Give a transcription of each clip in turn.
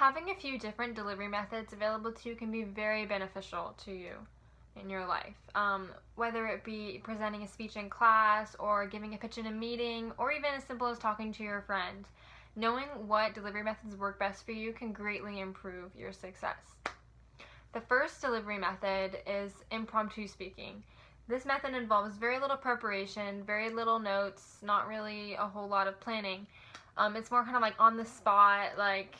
having a few different delivery methods available to you can be very beneficial to you in your life. Whether it be presenting a speech in class or giving a pitch in a meeting or even as simple as talking to your friend. Knowing what delivery methods work best for you can greatly improve your success. The first delivery method is impromptu speaking. This method involves very little preparation, very little notes, not really a whole lot of planning. It's more kind of like on the spot, like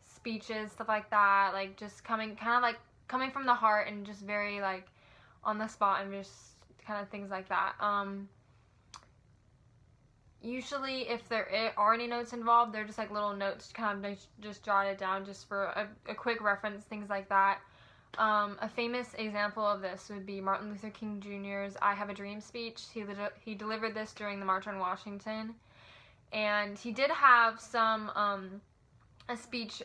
speeches, stuff like that, like just coming from the heart and just very like on the spot and just kind of things like that. Usually if there are any notes involved, they're just like little notes kind of just jotted down just for a quick reference, things like that. A famous example of this would be Martin Luther King Jr.'s I Have a Dream speech. He delivered this during the March on Washington. And he did have some, a speech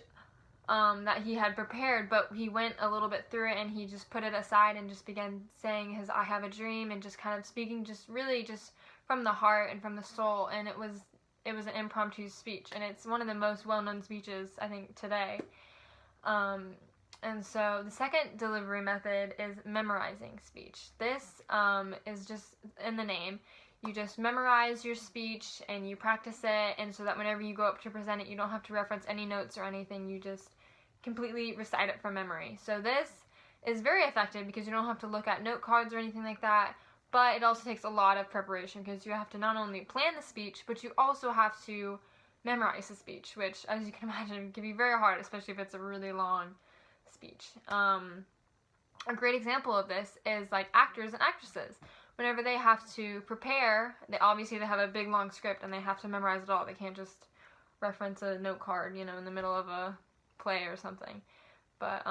that he had prepared, but he went a little bit through it and he just put it aside and just began saying his I have a dream and just kind of speaking just really just from the heart and from the soul, and it was an impromptu speech, and it's one of the most well-known speeches I think today. And so the second delivery method is memorizing speech. This is just in the name. You just memorize your speech and you practice it, and so that whenever you go up to present it, you don't have to reference any notes or anything. You just completely recite it from memory. So this is very effective because you don't have to look at note cards or anything like that, but it also takes a lot of preparation because you have to not only plan the speech, but you also have to memorize the speech, which, as you can imagine, can be very hard, especially if it's a really long speech. A great example of this is like actors and actresses. Whenever they have to prepare, they have a big long script and they have to memorize it all. They can't just reference a note card, in the middle of a play or something. But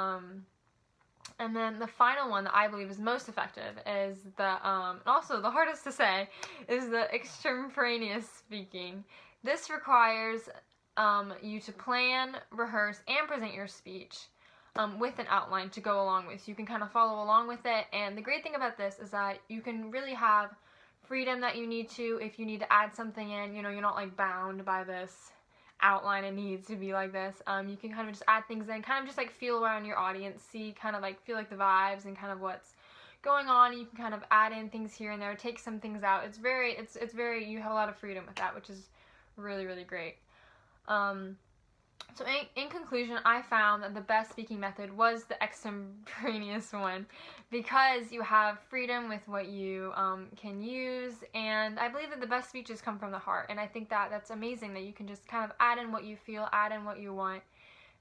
and then the final one that I believe is most effective is also the hardest to say, is the extemporaneous speaking. This requires you to plan, rehearse, and present your speech with an outline to go along with. You can kind of follow along with it, and the great thing about this is that you can really have freedom that you need to. If you need to add something in, you're not like bound by this outline, it needs to be like this. You can kind of just add things in, kind of just like feel around your audience, see, kind of like feel like the vibes and kind of what's going on. You can kind of add in things here and there, take some things out. It's very, you have a lot of freedom with that, which is really, really great. So in conclusion, I found that the best speaking method was the extemporaneous one because you have freedom with what you can use, and I believe that the best speeches come from the heart, and I think that that's amazing that you can just kind of add in what you feel, add in what you want,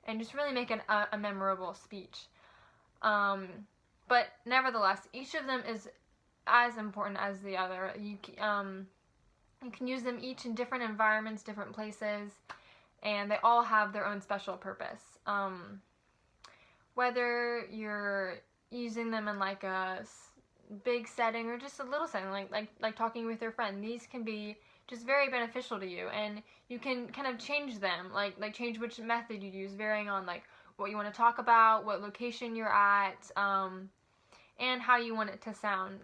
and just really make a memorable speech. But nevertheless, each of them is as important as the other. You can use them each in different environments, different places, and they all have their own special purpose. Whether you're using them in like a big setting or just a little setting, like talking with your friend, these can be just very beneficial to you, and you can kind of change them, like change which method you use, varying on like what you want to talk about, what location you're at, and how you want it to sound.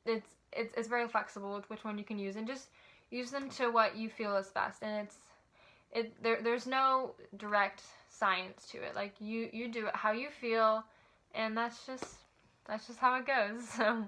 It's very flexible with which one you can use, and just use them to what you feel is best, and there's no direct science to it. Like you do it how you feel, and that's just how it goes. So